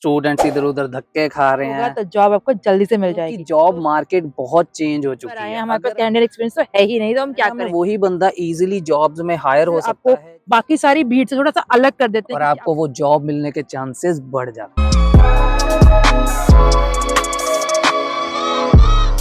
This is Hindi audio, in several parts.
स्टूडेंट्स इधर उधर धक्के खा रहे हैं तो जॉब आपको जल्दी से मिल जाएगी। जॉब मार्केट बहुत चेंज हो चुकी है। हमारे पास कैंडिडेट एक्सपीरियंस तो है ही नहीं, तो हम क्या करें। वही बंदा इजीली जॉब्स में हायर हो सकता आपको है बाकी सारी भीड़ से थोड़ा सा अलग कर देते हैं और आपको वो जॉब मिलने के चांसेस बढ़ जाते हैं।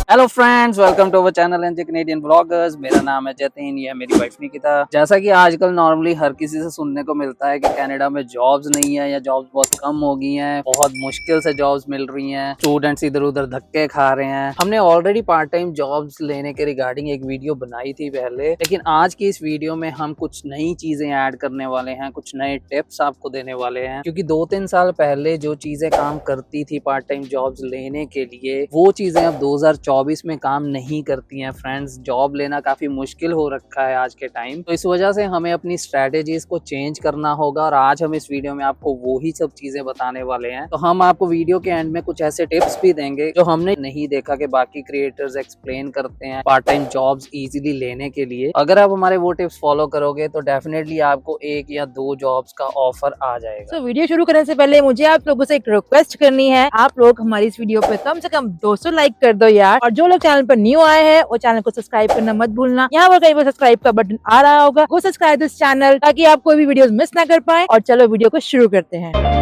Hello friends, welcome to our channel NJ Canadian bloggers. मेरा नाम है जतिन, ये है मेरी वाइफ निकिता। जैसा कि आजकल नॉर्मली हर किसी से सुनने को मिलता है कि कनाडा में जॉब्स नहीं है या जॉब्स बहुत कम हो गई हैं, बहुत मुश्किल से जॉब्स मिल रही हैं, स्टूडेंट्स इधर उधर धक्के खा रहे हैं। हमने ऑलरेडी पार्ट टाइम जॉब्स लेने के रिगार्डिंग एक वीडियो बनाई थी पहले, लेकिन आज की इस वीडियो में हम कुछ नई चीजें ऐड करने वाले हैं, कुछ नए टिप्स आपको देने वाले हैं। क्योंकि 2-3 साल पहले जो चीजें काम करती थी पार्ट टाइम जॉब्स लेने के लिए, वो चीजें अब 2024 में काम नहीं करती हैं। फ्रेंड्स, जॉब लेना काफी मुश्किल हो रखा है आज के टाइम, तो इस वजह से हमें अपनी स्ट्रेटेजीज को चेंज करना होगा और आज हम इस वीडियो में आपको वो ही सब चीजें बताने वाले हैं। तो हम आपको वीडियो के एंड में कुछ ऐसे टिप्स भी देंगे जो हमने नहीं देखा कि बाकी क्रिएटर्स एक्सप्लेन करते हैं पार्ट टाइम जॉब्स इजीली लेने के लिए। अगर आप हमारे वो टिप्स फॉलो करोगे तो डेफिनेटली आपको 1 या 2 जॉब्स का ऑफर आ जाएगा। तो वीडियो शुरू करने से पहले मुझे आप लोगों से एक रिक्वेस्ट करनी है, आप लोग हमारी इस वीडियो पे कम से कम 200 लाइक कर दो यार। और जो लोग चैनल पर न्यू आए हैं वो चैनल को सब्सक्राइब करना मत भूलना। यहाँ पर कहीं पर सब्सक्राइब का बटन आ रहा होगा, वो सब्सक्राइब दिस चैनल ताकि आप कोई भी वीडियो मिस ना कर पाए। और चलो वीडियो को शुरू करते हैं।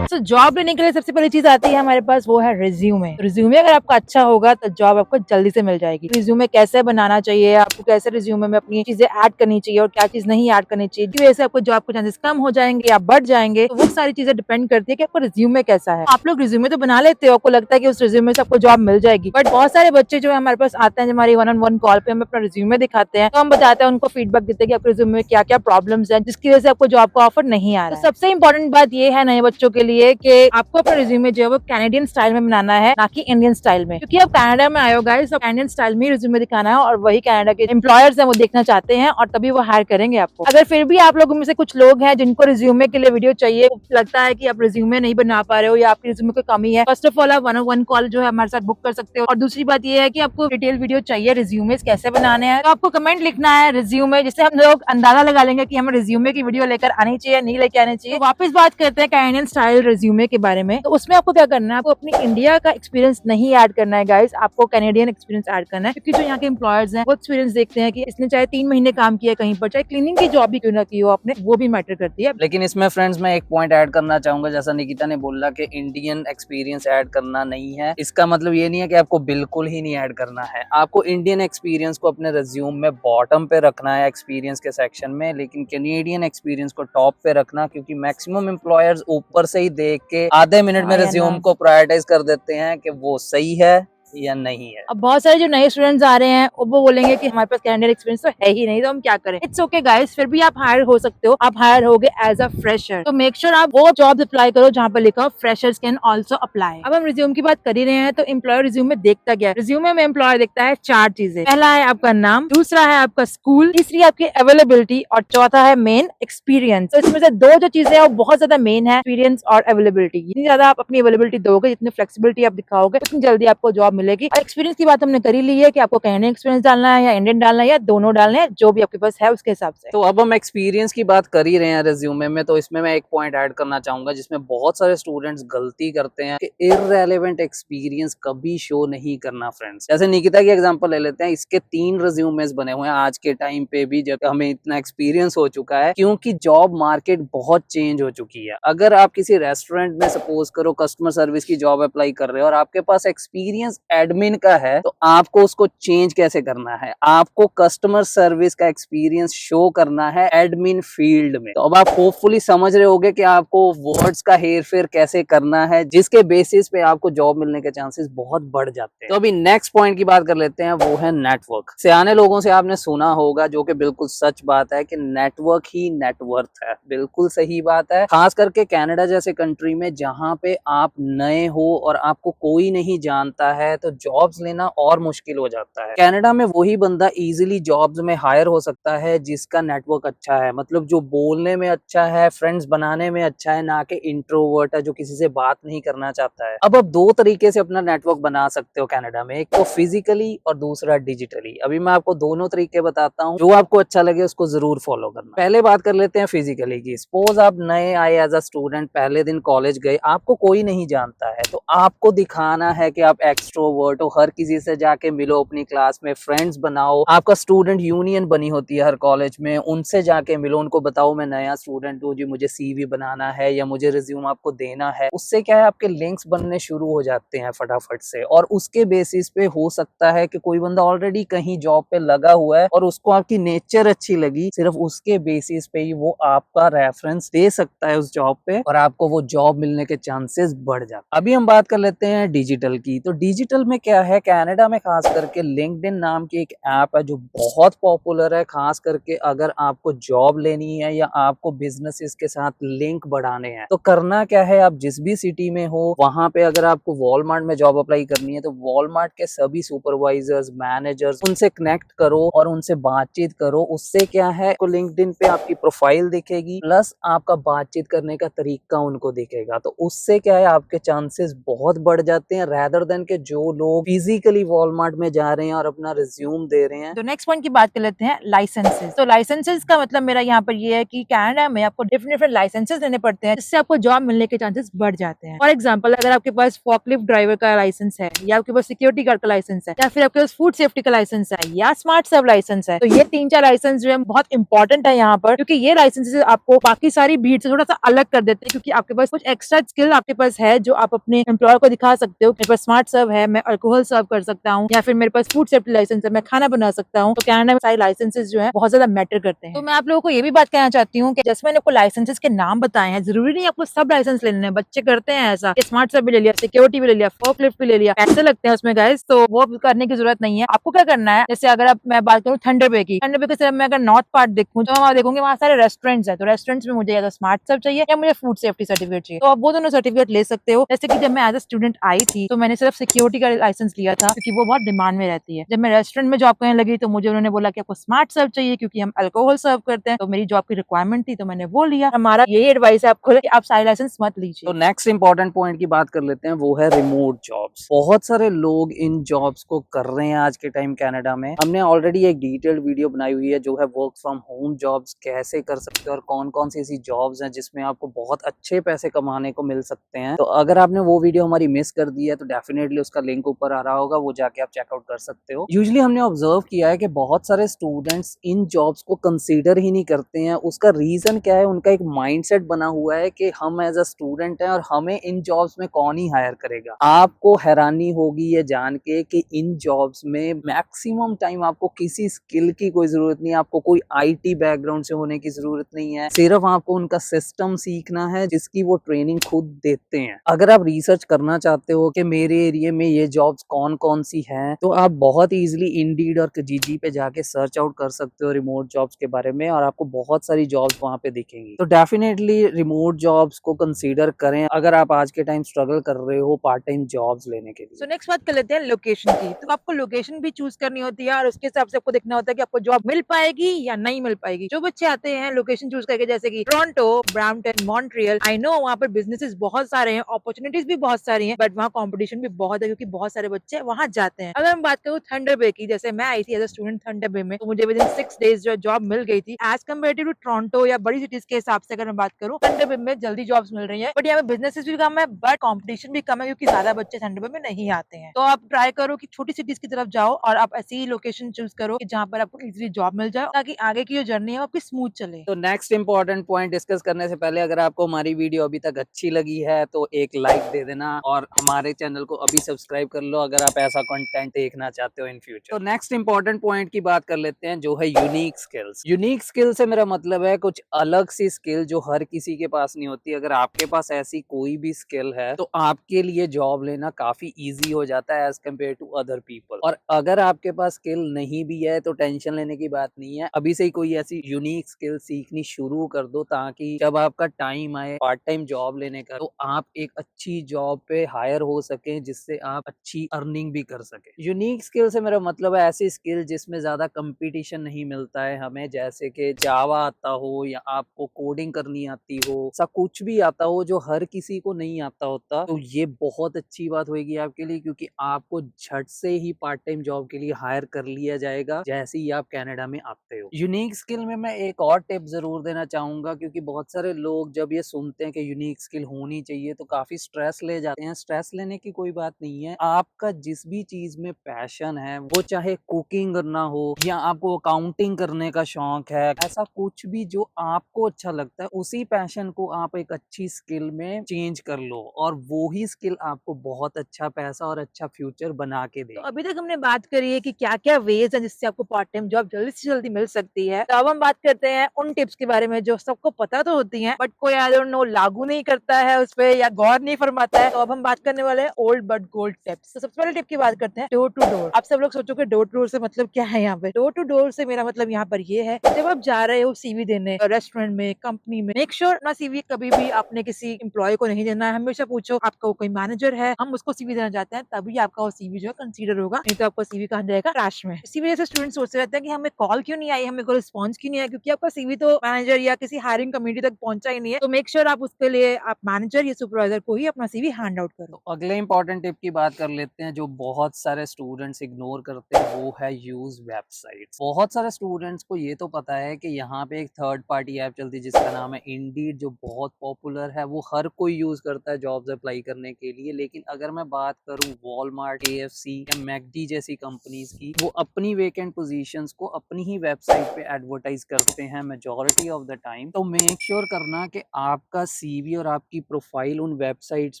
तो जॉब लेने के लिए सबसे पहली चीज आती है हमारे पास, वो है रिज्यूमे। रिज्यूमे अगर आपका अच्छा होगा तो जॉब आपको जल्दी से मिल जाएगी। रिज्यूमे कैसे बनाना चाहिए, आपको कैसे रिज्यूमे में अपनी चीजें ऐड करनी चाहिए और क्या चीज नहीं ऐड करनी चाहिए, की वजह से आपको जॉब के चांसेस कम हो जाएंगे या बढ़ जाएंगे, तो वो सारी चीजें डिपेंड करती है कि आपका रिज्यूमे कैसा है। आप लोग रिज्यूमे तो बना लेते हो, आपको लगता है कि उस रिज्यूमे से आपको जॉब मिल जाएगी, बट बहुत सारे बच्चे जो है हमारे पास आते हैं, जो हमारी 1-on-1 कॉल पे हमें अपना रिज्यूमे दिखाते हैं, तो हम बताते हैं, उनको फीडबैक देते हैं कि आपके रिज्यूमे में क्या क्या प्रॉब्लम्स है जिसकी वजह से आपको जॉब का ऑफर नहीं आ रहा है। सबसे इंपॉर्टेंट बात ये है नए बच्चों के लिए कि आपको अपना रिज्यूमे जो है वो कैनेडियन स्टाइल में बनाना है, ना कि इंडियन स्टाइल में। क्योंकि आप कनाडा में आए हो गाइस, तो कैनेडियन स्टाइल में रिज्यूमे दिखाना है और वही कनाडा के एम्प्लॉयर्स हैं वो देखना चाहते हैं और तभी वो हायर करेंगे आपको। अगर फिर भी आप लोगों में से कुछ लोग हैं जिनको रिज्यूमे के लिए वीडियो चाहिए, लगता है कि आप रिज्यूमे नहीं बना पा रहे हो या आपकी रिज्यूमे की कमी है, फर्स्ट ऑफ ऑल आप 1-on-1 कॉल जो है हमारे साथ बुक कर सकते हो। और दूसरी बात ये है कि आपको डिटेल वीडियो चाहिए रिज्यूमे कैसे बनाने हैं, तो आपको कमेंट लिखना है रिज्यूमे, जिससे हम लोग अंदाजा लगा लेंगे कि हमें रिज्यूमे की वीडियो लेकर आनी चाहिए नहीं लेके आनी चाहिए। तो वापस बात करते हैं कैनेडियन स्टाइल रिज्यूमे के बारे में। तो उसमें आपको क्या करना है, आपको अपनी इंडिया का एक्सपीरियंस नहीं ऐड करना है गाइस, आपको कैनेडियन एक्सपीरियंस ऐड करना है। क्योंकि जो यहाँ के एम्प्लॉयर्स हैं वो एक्सपीरियंस देखते हैं कि इसने चाहे 3 महीने काम किया कहीं पर, चाहे क्लीनिंग की जॉब भी क्यों ना की हो आपने, वो भी मैटर करती है। लेकिन इसमें फ्रेंड्स मैं एक पॉइंट ऐड करना चाहूंगा, जैसा निकिता ने बोला कि इंडियन एक्सपीरियंस ऐड करना नहीं है, इसका मतलब ये नहीं है कि आपको बिल्कुल ही नहीं ऐड करना है। आपको इंडियन एक्सपीरियंस को अपने रिज्यूम में बॉटम पे रखना है एक्सपीरियंस के सेक्शन में, लेकिन कैनेडियन एक्सपीरियंस को टॉप पे रखना, क्योंकि मैक्सिमम एम्प्लॉयर्स ऊपर से ही देख के आधे मिनट में रिज्यूम को प्रायोरिटाइज कर देते हैं कि वो सही है या नहीं है। अब बहुत सारे जो नए स्टूडेंट्स आ रहे हैं वो बोलेंगे कि हमारे पास कैनेडियन एक्सपीरियंस तो है ही नहीं, तो हम क्या करें। इट्स ओके गाइस, फिर भी आप हायर हो सकते हो, आप हायर होगे एज अ फ्रेशर। तो मेक श्योर आप वो जॉब अप्लाई करो जहाँ पर लिखा हो फ्रेशर्स कैन ऑल्सो अप्लाई। अब हम रिज्यूम की बात कर ही रहे हैं, तो एम्प्लॉयर रिज्यूम में देखता क्या है? रिज्यूमे में एम्प्लॉयर देखता है 4 चीजें। पहला है आपका नाम, दूसरा है आपका स्कूल, तीसरी आपकी अवेलेबिलिटी और चौथा है मेन एक्सपीरियंस। तो इसमें से 2 जो चीजें है वो बहुत ज्यादा मेन है, एक्सपीरियंस और अवेलेबिलिटी। जितनी ज्यादा आप अपनी अवेलेबिलिटी दोगे, जितनी फ्लेक्सिबिलिटी आप दिखाओगे, उतनी जल्दी आपको जॉब मिलेगी। और एक्सपीरियंस की बात हमने कर ही ली है कि आपको कैनेडियन एक्सपीरियंस डालना है या इंडियन डालना है या दोनों डालना है, जो भी आपके पास है उसके हिसाब से। तो अब हम एक्सपीरियंस की बात कर ही रहे हैं रिज्यूमे में, तो इसमें मैं एक पॉइंट ऐड करना चाहूंगा जिसमें बहुत सारे स्टूडेंट्स गलती करते हैं कि इररेलेवेंट एक्सपीरियंस कभी शो नहीं करना। फ्रेंड्स, जैसे निकिता की एग्जांपल ले लेते हैं, इसके 3 रिज्यूमेस बने हुए हैं आज के टाइम पे भी, जब हमें इतना एक्सपीरियंस हो चुका है, क्योंकि जॉब मार्केट बहुत चेंज हो चुकी है। अगर आप किसी रेस्टोरेंट में सपोज करो कस्टमर सर्विस की जॉब अप्लाई कर रहे हो और आपके पास एक्सपीरियंस एडमिन का है, तो आपको उसको चेंज कैसे करना है? आपको कस्टमर सर्विस का एक्सपीरियंस शो करना है एडमिन फील्ड में। तो अब आप होपफुली समझ रहे होंगे कि आपको वर्ड्स का हेर फेर कैसे करना है, जिसके बेसिस पे आपको जॉब मिलने के चांसेस बहुत बढ़ जाते हैं। तो अभी नेक्स्ट पॉइंट की बात कर लेते हैं, वो है नेटवर्क। सियाने लोगों से आपने सुना होगा, जो कि बिल्कुल सच बात है, कि नेटवर्क ही नेटवर्थ है। बिल्कुल सही बात है, खास करके कनाडा जैसे कंट्री में जहाँ पे आप नए हो और आपको कोई नहीं जानता है, तो जॉब्स लेना और मुश्किल हो जाता है। कनाडा में वही बंदा इजीली जॉब्स में हायर हो सकता है जिसका नेटवर्क अच्छा है, मतलब जो बोलने में अच्छा है, फ्रेंड्स बनाने में अच्छा है, ना कि इंट्रोवर्ट है जो किसी से बात नहीं करना चाहता है। अब आप दो तरीके से अपना नेटवर्क बना सकते हो कनाडा में, एक तो फिजिकली और दूसरा डिजिटली। अभी मैं आपको दोनों तरीके बताता हूँ, जो आपको अच्छा लगे उसको जरूर फॉलो करना। पहले बात कर लेते हैं फिजिकली की। सपोज आप नए आए एज अ स्टूडेंट, पहले दिन कॉलेज गए, आपको कोई नहीं जानता है, तो आपको दिखाना है कि आप एक्सट्रोवर्ट हो, हर किसी से जाके मिलो, अपनी क्लास में फ्रेंड्स बनाओ। आपका स्टूडेंट यूनियन बनी होती है हर कॉलेज में, उनसे जाके मिलो, उनको बताओ मैं नया स्टूडेंट हूँ जी, मुझे सीवी बनाना है या मुझे रिज्यूम आपको देना है। उससे क्या है, आपके लिंक्स बनने शुरू हो जाते हैं फटाफट से, और उसके बेसिस पे हो सकता है कि कोई बंदा ऑलरेडी कहीं जॉब पे लगा हुआ है और उसको आपकी नेचर अच्छी लगी, सिर्फ उसके बेसिस पे ही वो आपका रेफरेंस दे सकता है उस जॉब पे, और आपको वो जॉब मिलने के चांसेस बढ़ जाते हैं। अभी हम बात कर लेते हैं डिजिटल की। तो डिजिटल में क्या है, कनाडा में खास करके लिंक्डइन नाम की एक ऐप है जो बहुत पॉपुलर है, खास करके अगर आपको जॉब लेनी है या आपको बिजनेसेस के साथ लिंक बढ़ाने हैं। तो करना क्या है, आप जिस भी सिटी में हो वहां पे अगर आपको वॉलमार्ट में जॉब अप्लाई करनी है तो वॉलमार्ट के सभी सुपरवाइजर्स, मैनेजर्स, उनसे कनेक्ट करो और उनसे बातचीत करो। उससे क्या है, को लिंक्डइन पे आपकी प्रोफाइल दिखेगी, प्लस आपका बातचीत करने का तरीका उनको दिखेगा। तो उससे क्या है, आपके चांसेस बहुत बढ़ जाते हैं, रेदर देन के जो लोग फिजिकली वॉलमार्ट में जा रहे हैं और अपना रिज्यूम दे रहे हैं। तो नेक्स्ट पॉइंट की बात कर लेते हैं, लाइसेंसेस। तो लाइसेंसेस का मतलब मेरा यहाँ पर ये है कि कनाडा में आपको डिफरेंट डिफरेंट लाइसेंसेस लेने पड़ते हैं, जिससे आपको जॉब मिलने के चांसेस बढ़ जाते हैं। फॉर एग्जांपल, अगर आपके पास फॉकलिफ्ट ड्राइवर का लाइसेंस है, या आपके पास सिक्योरिटी गार्ड का लाइसेंस है, या फिर आपके पास फूड सेफ्टी का लाइसेंस है, या स्मार्ट सर्व लाइसेंस है, तो ये 3-4 लाइसेंस जो है बहुत इंपॉर्टेंट है यहाँ पर, क्योंकि ये लाइसेंसेस आपको बाकी सारी भीड़ से थोड़ा सा अलग कर देते हैं, क्योंकि आपके पास कुछ एक्स्ट्रा स्किल आपके पास है जो आप अपने एम्प्लॉयर को दिखा सकते हो। मेरे पास स्मार्ट सर्व है, मैं अल्कोहल सर्व कर सकता हूँ, या फिर मेरे पास फूड सेफ्टी लाइसेंस है, मैं खाना बना सकता हूँ। तो कनाडा में सारे लाइसेंसेस जो है बहुत ज्यादा मैटर करते हैं। तो मैं आप लोगों को ये भी बात कहना चाहती हूँ कि जैसे मैंने आपको लाइसेंसेस के नाम बताए हैं, जरूरी नहीं आपको सब लाइसेंस लेने हैं। बच्चे करते हैं ऐसा, स्मार्ट सर्व भी ले लिया, सिक्योरिटी भी ले लिया, फोर्कलिफ्ट भी ले लिया, पैसे लगते हैं उसमें गाइस, तो वो करने की जरूरत नहीं है। आपको क्या करना है, जैसे अगर मैं बात करूँ थंडर बे की, थंडर बे के सिर्फ मैं अगर नॉर्थ पार्ट देखूँ तो वहाँ देखूंगी वहाँ सारे रेस्टोरेंट्स है, तो रेस्टोरेंट्स में मुझे या तो स्मार्ट सर्व चाहिए या मुझे फूड सेफ्टी सर्टिफिकेट चाहिए, तो आप वो दोनों सर्टिफिकेट ले सकते हो। जैसे कि जब मैं एज अ स्टूडेंट आई थी तो मैंने सिर्फ सिक्योरिटी का लाइसेंस लिया था, क्योंकि वो बहुत डिमांड में रहती है। जब मैं रेस्टोरेंट में जॉब करने लगी तो मुझे उन्होंने बोला कि आपको स्मार्ट सर्व चाहिए, क्योंकि हम अल्कोहल सर्व करते हैं, तो मेरी जॉब की रिक्वायरमेंट थी तो मैंने वो लिया। हमारा यही एडवाइस है आपको कि आप सारे लाइसेंस मत लीजिए। तो नेक्स्ट इंपॉर्टेंट पॉइंट की बात कर लेते हैं, वो है रिमोट जॉब्स। बहुत सारे लोग इन जॉब्स को कर रहे हैं आज के टाइम कनाडा में। हमने ऑलरेडी एक डिटेल्ड वीडियो बनाई हुई है जो है वर्क फ्रॉम होम जॉब्स कैसे कर सकते हैं और कौन कौन सी ऐसी जॉब्स हैं जिसमें आपको बहुत अच्छे पैसे कमाने को मिल सकते हैं। तो अगर आपने वो वीडियो हमारी मिस कर दी है तो डेफिनेटली उसका लिंक ऊपर आ रहा होगा, वो जाके आप चेकआउट कर सकते हो। यूजुअली हमने ऑब्जर्व किया है कि बहुत सारे स्टूडेंट्स इन जॉब्स को कंसीडर ही नहीं करते हैं। उसका रीजन क्या है, उनका एक माइंडसेट बना हुआ है कि हम एज अ स्टूडेंट हैं और हमें इन जॉब्स में कौन ही हायर करेगा। आपको हैरानी होगी ये जान के कि इन जॉब्स में मैक्सिमम टाइम आपको किसी स्किल की कोई जरूरत नहीं है, आपको कोई आईटी बैकग्राउंड से होने की जरूरत नहीं है, सिर्फ आपको उनका सिस्टम सीखना है जिसकी वो ट्रेनिंग खुद देते हैं। अगर आप रिसर्च करना चाहते हो कि मेरे एरिया में ये जॉब्स कौन कौन सी हैं, तो आप बहुत इजीली इंडीड और किजीजी पे जाके सर्च आउट कर सकते हो रिमोट जॉब्स के बारे में, और आपको बहुत सारी जॉब्स वहां पे दिखेंगी। तो डेफिनेटली रिमोट जॉब्स को कंसीडर करें अगर आप आज के टाइम स्ट्रगल कर रहे हो पार्ट टाइम जॉब्स लेने के लिए। तो नेक्स्ट बात कर लेते हैं लोकेशन की। तो आपको लोकेशन भी चूज करनी होती है और उसके हिसाब से आपको देखना होता है कि आपको जॉब मिल पाएगी या नहीं मिल पाएगी। जो बच्चे आते हैं लोकेशन चूज करके, जैसे कि Toronto, Brampton, Montreal, I know वहाँ पर बिजनेसेस बहुत सारे हैं, अपॉर्चुनिटीज भी बहुत सारी हैं, बट वहाँ कॉम्पिटिशन भी बहुत है क्योंकि बहुत सारे बच्चे वहाँ जाते हैं। अगर मैं बात करूँ थंडर बे की, जैसे मैं आई थी एज अ स्टूडेंट थंडर बे में, तो मुझे विद इन 6 डेज जो जॉब मिल गई थी। एज कम्पेरेटिव टू टोरंटो या बड़ी सिटीज के हिसाब से अगर मैं बात करूँ, थंडर बे में जल्दी जॉब्स मिल रही है, बट यहाँ पे बिजनेसेस भी कम है, बट कॉम्पिटिशन भी कम है क्योंकि ज्यादा बच्चे थंडर बे में नहीं आते हैं। तो आप ट्राई करो कि छोटी सिटीज की तरफ जाओ और आप ऐसी लोकेशन चूज करो कि जहाँ पर आपको इजीली जॉब मिल जाए, ताकि आगे की जो जर्नी है वो आपकी स्मूथ चले। तो नेक्स्ट इंपॉर्टेंट पॉइंट डिस्कस करने से पहले, अगर आपको हमारी वीडियो अभी तक अच्छी लगी है तो एक लाइक दे देना और हमारे चैनल को अभी सब्सक्राइब कर लो अगर आप ऐसा कंटेंट देखना चाहते हो इन फ्यूचर। तो नेक्स्ट इंपॉर्टेंट पॉइंट की बात कर लेते हैं जो है यूनिक स्किल्स। यूनिक स्किल से मेरा मतलब है कुछ अलग सी स्किल जो हर किसी के पास नहीं होती। अगर आपके पास ऐसी कोई भी स्किल है तो आपके लिए जॉब लेना काफी ईजी हो जाता है as compare to other people. और अगर आपके पास स्किल नहीं भी है तो टेंशन लेने की बात नहीं है, अभी से ही कोई ऐसी यूनिक स्किल सीखनी शुरू कर दो ताकि जब आपका टाइम आए पार्ट टाइम जॉब लेने का तो आप एक अच्छी जॉब पे हायर हो सके जिससे आप अच्छी अर्निंग भी कर सके। यूनिक स्किल से मेरा मतलब है ऐसी स्किल जिसमें ज्यादा कंपटीशन नहीं मिलता है हमें, जैसे कि जावा आता हो या आपको कोडिंग करनी आती हो, ऐसा कुछ भी आता हो जो हर किसी को नहीं आता होता, तो ये बहुत अच्छी बात होगी आपके लिए, क्योंकि आपको झट से ही पार्ट टाइम जॉब के लिए हायर कर लिया जाएगा जैसे ही आप कनाडा में आते हो। यूनिक स्किल में मैं एक और टिप जरूर देना चाहूंगा, क्योंकि बहुत सारे लोग जब ये सुनते हैं कि यूनिक स्किल होनी चाहिए तो काफी स्ट्रेस ले जाते हैं। स्ट्रेस लेने की कोई बात नहीं है। आपका जिस भी चीज में पैशन है, वो चाहे कुकिंग करना हो या आपको अकाउंटिंग करने का शौक है, ऐसा कुछ भी जो आपको अच्छा लगता है, उसी पैशन को आप एक अच्छी स्किल में चेंज कर लो और वो ही स्किल आपको बहुत अच्छा पैसा और अच्छा फ्यूचर बना के दे। तो अभी तक हमने बात करी है कि क्या-क्या वेज हैं जिससे आपको पार्ट टाइम जॉब जल्दी से जल्दी मिल सकती है। तो अब हम बात करते हैं उन टिप्स के बारे में जो सबको पता तो होती हैं, बट कोई आई डोंट नो लागू नहीं करता है उस पे या गौर नहीं फरमाता है। तो अब हम बात करने वाले हैं ओल्ड बट गोल्ड टिप्स। तो सबसे पहले टिप की बात करते हैं डोर टू डोर। आप सब लोग सोचोगे डोर टू डोर से मतलब क्या है यहाँ पे? डोर टू डोर से मेरा मतलब यहाँ पर ये है, जब आप जा रहे हो सीवी देने रेस्टोरेंट में, कंपनी में, मेक श्योर अपना सीवी कभी भी आपने किसी एम्प्लॉय को नहीं देना है। हमेशा पूछो आपका वो कोई मैनेजर है, हम उसको सीवी देना चाहते हैं, तभी आपका वो सीवी जो है कंसीडर होगा, नहीं तो आपका सीवी कहाँ जाएगा? ट्रैश में। इसी वजह से स्टूडेंट सोचते रहते हैं कि हमें कॉल क्यों नहीं आई, हमें कोई रिस्पॉन्स क्यों नहीं आया, क्योंकि आपका सीवी तो मैनेजर या किसी हायरिंग कमेटी तक पहुंचा ही नहीं है। तो मेक श्योर आप उसके लिए आप मैनेजर या सुपरवाइजर को ही अपना सीवी हैंड आउट करो। तो अगले इंपॉर्टेंट टिप की बात कर लेते हैं जो बहुत सारे स्टूडेंट्स इग्नोर करते हैं, वो है यूज वेबसाइट्स। बहुत सारे स्टूडेंट्स को ये तो पता है कि यहाँ पे एक थर्ड पार्टी ऐप चलती है जिसका नाम है इंडीड, जो बहुत पॉपुलर है, वो हर कोई यूज करता है जॉब्स अप्लाई करने के लिए। लेकिन अगर मैं बात करूँ वॉलमार्ट, KFC या मैकडी जैसी कंपनीज की, वो अपनी वेकेंट पोजीशंस को अपनी ही वेबसाइट पे एडवर्टाइज करते हैं मेजॉरिटी ऑफ द टाइम। तो मेक श्योर करना कि आपका सीवी और आपकी प्रोफाइल उन वेबसाइट्स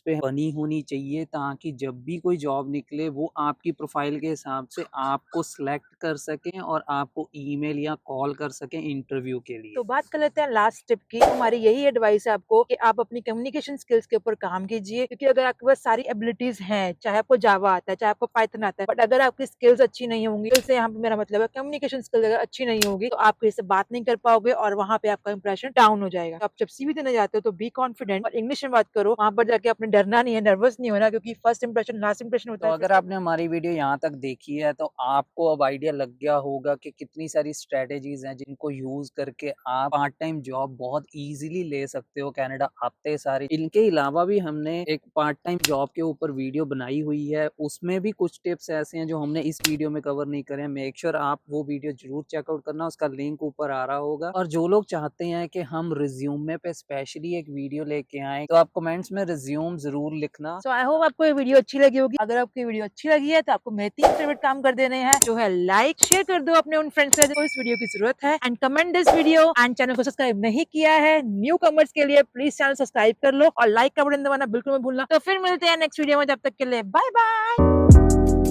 पे बनी होनी चाहिए, ताकि जब भी कोई जॉब निकले वो आपकी प्रोफाइल के हिसाब से आपको सिलेक्ट कर सकें और आपको ईमेल या कॉल कर सकें इंटरव्यू के लिए। तो बात कर लेते हैं लास्ट टिप की। हमारी यही एडवाइस है आपको कि आप अपनी कम्युनिकेशन स्किल्स के ऊपर काम कीजिए, क्योंकि अगर आपके पास सारी एबिलिटीज हैं, चाहे आपको जावा आता है, चाहे आपको पाइथन आता है, बट अगर आपकी स्किल्स अच्छी नहीं होंगी, इससे यहाँ पे मेरा मतलब है कम्युनिकेशन स्किल्स अगर अच्छी नहीं होगी तो आप किसी से बात नहीं कर पाओगे और वहाँ पे आपका इंप्रेशन डाउन हो जाएगा। तो आप जब सीवी देने जाते हो तो बी कॉन्फिडेंट और इंग्लिश में बात करो। वहाँ पर जाके आपने डरना नहीं है, नर्वस नहीं होना, क्योंकि फर्स्ट इंप्रेशन लास्ट इंप्रेशन होता तो है। अगर आपने हमारी वीडियो यहाँ तक देखी है तो आपको अब आइडिया लग गया होगा कि कितनी सारी स्ट्रेटेजीज हैं जिनको यूज करके आप पार्ट टाइम जॉब बहुत इजीली ले सकते हो कनाडा आते सारी। इनके अलावा भी हमने एक पार्ट टाइम जॉब के ऊपर वीडियो बनाई हुई है, उसमें भी कुछ टिप्स ऐसे हैं जो हमने इस वीडियो में कवर नहीं करे। मेक श्योर आप वो वीडियो जरूर चेकआउट करना, उसका लिंक ऊपर आ रहा होगा। और जो लोग चाहते हैं कि हम रिज्यूमे पे स्पेशली एक वीडियो लेके आए, तो आप कमेंट्स में रिज्यूम जरूर लिखना। सो आई होप आपको ये वीडियो अच्छी लगी होगी। अगर आपको ये वीडियो अच्छी लगी है तो आपको मेरे 3 फेवरेट काम कर देने हैं, जो है लाइक, शेयर कर दो अपने उन फ्रेंड्स से जिनको इस वीडियो की जरूरत है, and comment this video, and channel को सब्सक्राइब नहीं किया है न्यू कमर्स के लिए प्लीज चैनल सब्सक्राइब कर लो और लाइक का बटन दबाना बिल्कुल मत भूलना। तो फिर मिलते हैं नेक्स्ट वीडियो में, जब तक के लिए बाय बाय।